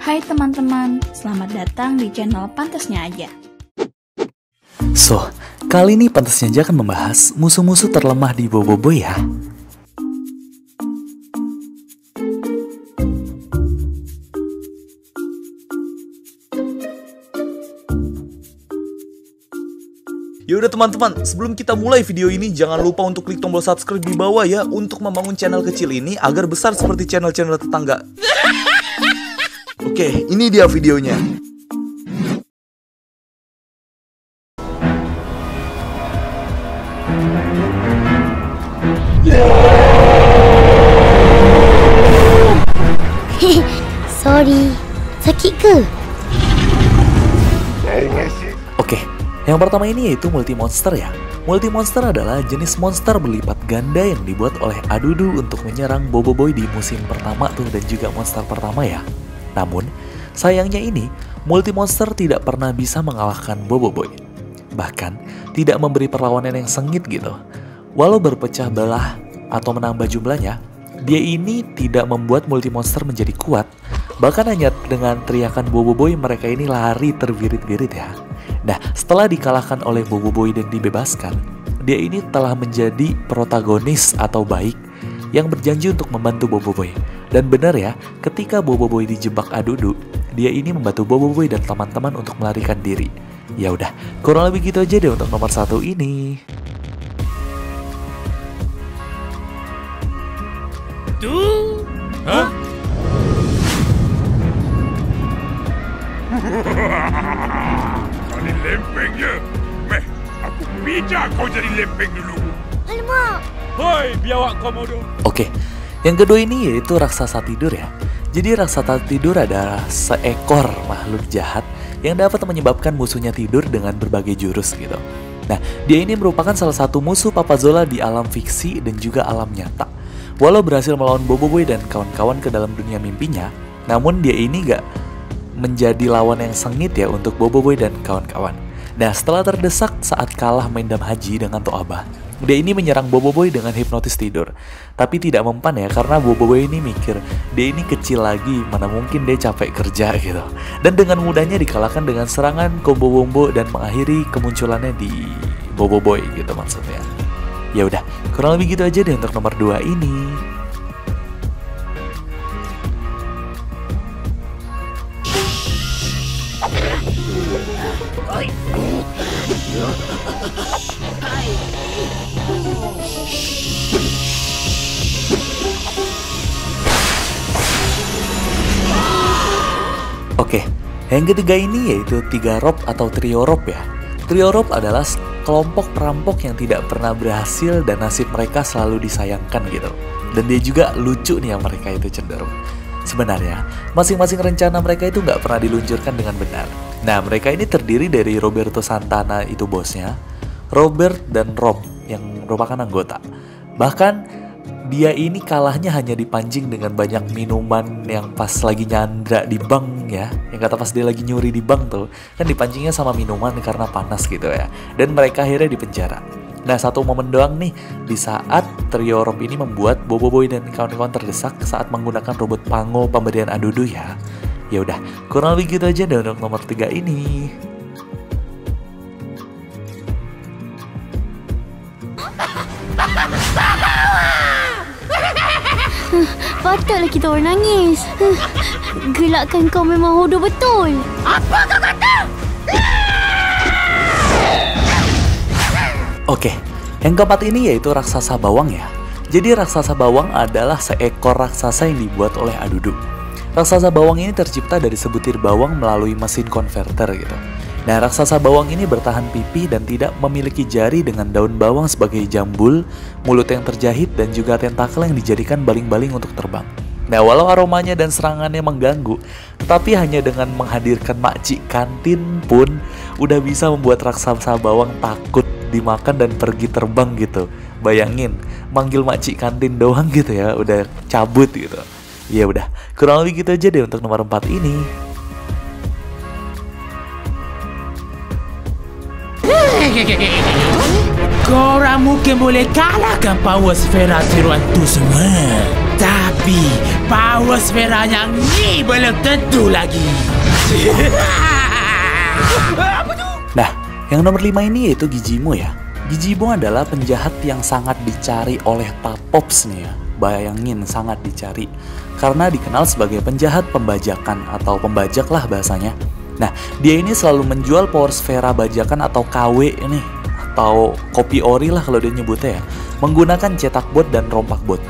Hai teman-teman, selamat datang di channel Pantasnya Aja. So, kali ini Pantasnya Aja akan membahas musuh-musuh terlemah di Boboiboy ya. Yaudah teman-teman, sebelum kita mulai video ini, jangan lupa untuk klik tombol subscribe di bawah ya, untuk membangun channel kecil ini agar besar seperti channel-channel tetangga. Oke, ini dia videonya. Sorry, sakit ke? Oke, yang pertama ini yaitu multi monster ya. Multi monster adalah jenis monster berlipat ganda yang dibuat oleh Adudu untuk menyerang Boboiboy di musim pertama tuh dan juga monster pertama ya. Namun, sayangnya ini multi monster tidak pernah bisa mengalahkan Boboiboy. Bahkan, tidak memberi perlawanan yang sengit gitu. Walau berpecah belah atau menambah jumlahnya, dia ini tidak membuat multi monster menjadi kuat. Bahkan hanya dengan teriakan Boboiboy mereka ini lari terbirit-birit ya. Nah, setelah dikalahkan oleh Boboiboy dan dibebaskan, dia ini telah menjadi protagonis atau baik yang berjanji untuk membantu Boboiboy. Dan benar ya, ketika Boboiboy dijebak Adudu, dia ini membantu Boboiboy dan teman-teman untuk melarikan diri. Ya udah, kurang lebih gitu aja deh untuk nomor 1 ini. Tuh? Hah? Kali lempengnya. Meh, aku pijak kau jadi lempeng dulu. Alamak. Hoi, biawak komodo. Oke, yang kedua ini yaitu raksasa tidur ya. Jadi raksasa tidur adalah seekor makhluk jahat yang dapat menyebabkan musuhnya tidur dengan berbagai jurus gitu. Nah, dia ini merupakan salah satu musuh Papazola di alam fiksi dan juga alam nyata. Walau berhasil melawan Boboiboy dan kawan-kawan ke dalam dunia mimpinya, namun dia ini gak menjadi lawan yang sengit ya untuk Boboiboy dan kawan-kawan. Nah, setelah terdesak saat kalah Mendam Haji dengan Toabah, dia ini menyerang Boboiboy dengan hipnotis tidur. Tapi tidak mempan ya, karena Boboiboy ini mikir dia ini kecil lagi, mana mungkin dia capek kerja gitu. Dan dengan mudahnya dikalahkan dengan serangan combo wombo dan mengakhiri kemunculannya di Boboiboy gitu maksudnya. Ya udah, kurang lebih gitu aja deh untuk nomor 2 ini. Oke, yang ketiga ini yaitu 3 rob atau trio rob ya. Trio rob adalah kelompok perampok yang tidak pernah berhasil dan nasib mereka selalu disayangkan gitu. Dan dia juga lucu nih yang mereka itu cenderung. Sebenarnya, masing-masing rencana mereka itu nggak pernah diluncurkan dengan benar. Nah, mereka ini terdiri dari Roberto Santana itu bosnya, Robert dan Rob yang merupakan anggota. Bahkan, dia ini kalahnya hanya dipancing dengan banyak minuman yang pas lagi nyandra di bank ya. Yang kata pas dia lagi nyuri di bank tuh, kan dipancingnya sama minuman karena panas gitu ya. Dan mereka akhirnya dipenjara. Nah, satu momen doang nih di saat trio Rob ini membuat Boboiboy dan kawan-kawan terdesak saat menggunakan robot Pango pemberian Adudu ya. Ya udah, kurang lebih gitu aja deh untuk nomor 3 ini. Patutlah kita orang nangis. Gelakan kau memang hodoh betul. Apa kau kata? Oke, yang keempat ini yaitu raksasa bawang ya. Jadi raksasa bawang adalah seekor raksasa yang dibuat oleh Adudu. Raksasa bawang ini tercipta dari sebutir bawang melalui mesin konverter gitu. Nah, raksasa bawang ini bertahan pipih dan tidak memiliki jari dengan daun bawang sebagai jambul, mulut yang terjahit, dan juga tentakel yang dijadikan baling-baling untuk terbang. Nah, walau aromanya dan serangannya mengganggu, tetapi hanya dengan menghadirkan makcik kantin pun udah bisa membuat raksasa bawang takut dimakan dan pergi terbang gitu. Bayangin, manggil makcik kantin doang gitu ya, udah cabut gitu. Ya udah, kurang lebih gitu aja deh untuk nomor 4 ini. Korang mungkin boleh kalahkan power sfera tiruan tu semua. Tapi power sferanya ni belum tentu lagi. Nah, yang nomor 5 ini yaitu Gijimo ya. Gijimo adalah penjahat yang sangat dicari oleh Tapops nih ya. Bayangin, sangat dicari. Karena dikenal sebagai penjahat pembajakan atau pembajak lah bahasanya. Nah, dia ini selalu menjual power sfera bajakan atau KW ini, atau kopi ori lah kalau dia nyebutnya ya, menggunakan cetak bot dan rompak bot.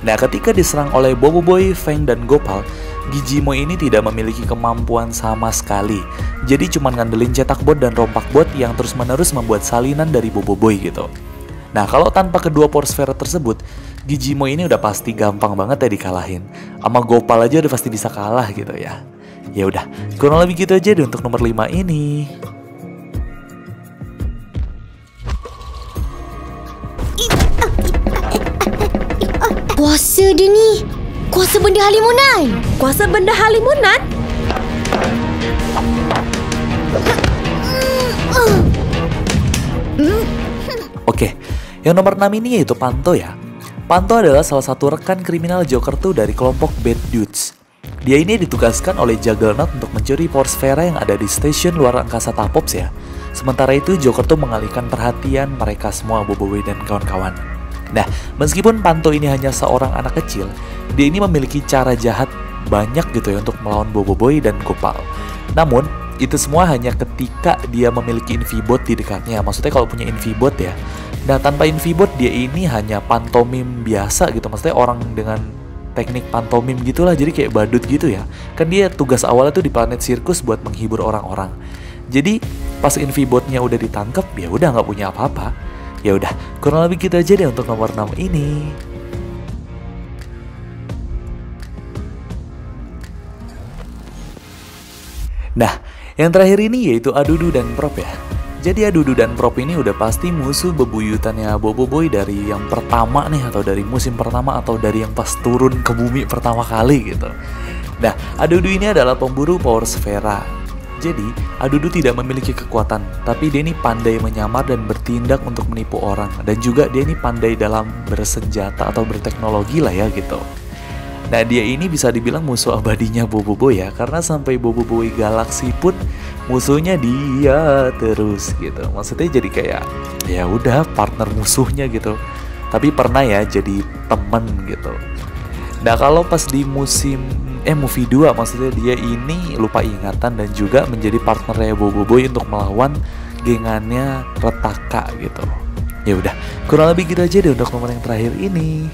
Nah, ketika diserang oleh Boboiboy, Feng, dan Gopal, Gijimo ini tidak memiliki kemampuan sama sekali. Jadi cuma ngandelin cetak bot dan rompak bot yang terus-menerus membuat salinan dari Boboiboy gitu. Nah, kalau tanpa kedua power sfera tersebut, Gijimo ini udah pasti gampang banget ya dikalahin. Sama Gopal aja udah pasti bisa kalah gitu ya. Ya udah, kurang lebih gitu aja deh untuk nomor 5 ini. Kuasa dia ni. Kuasa benda halimunan. Kuasa benda halimunan? Oke, yang nomor 6 ini yaitu Panto ya. Panto adalah salah satu rekan kriminal Joker tuh dari kelompok Bad Dudes. Dia ini ditugaskan oleh Juggernaut untuk mencuri power sfera yang ada di stasiun luar angkasa Tapops ya. Sementara itu Joker tuh mengalihkan perhatian mereka semua, Boboiboy dan kawan-kawan. Nah, meskipun Panto ini hanya seorang anak kecil, dia ini memiliki cara jahat banyak gitu ya untuk melawan Boboiboy dan Gopal. Namun, itu semua hanya ketika dia memiliki Invibot di dekatnya. Maksudnya kalau punya Invibot ya. Nah, tanpa Invibot dia ini hanya pantomim biasa gitu. Maksudnya orang dengan teknik pantomim gitulah, jadi kayak badut gitu ya. Kan dia tugas awalnya tuh di planet sirkus buat menghibur orang-orang. Jadi pas Invibotnya udah ditangkap, ya udah nggak punya apa-apa. Ya udah, kurang lebih gitu aja deh untuk nomor 6 ini. Nah, yang terakhir ini yaitu Adudu dan Prop ya. Jadi Adudu dan Prop ini udah pasti musuh bebuyutannya Boboiboy dari yang pertama nih, atau dari musim pertama, atau dari yang pas turun ke bumi pertama kali gitu. Nah, Adudu ini adalah pemburu power sfera. Jadi, Adudu tidak memiliki kekuatan, tapi dia ini pandai menyamar dan bertindak untuk menipu orang. Dan juga dia ini pandai dalam bersenjata atau berteknologi lah ya gitu. Nah, dia ini bisa dibilang musuh abadinya Boboiboy ya, karena sampai Boboiboy Galaxy pun musuhnya dia terus gitu. Maksudnya jadi kayak ya udah partner musuhnya gitu. Tapi pernah ya jadi temen gitu. Nah, kalau pas di movie 2 maksudnya dia ini lupa ingatan dan juga menjadi partnernya Boboiboy untuk melawan gengannya Retaka gitu. Ya udah, kurang lebih gitu aja deh untuk nomor yang terakhir ini.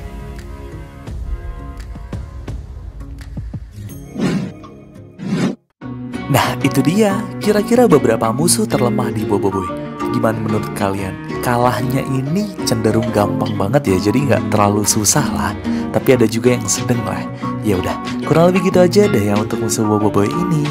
Nah, itu dia, kira-kira beberapa musuh terlemah di Boboiboy. Gimana menurut kalian? Kalahnya ini cenderung gampang banget ya, jadi nggak terlalu susah lah. Tapi ada juga yang sedang lah. Ya udah, kurang lebih gitu aja deh ya untuk musuh Boboiboy ini.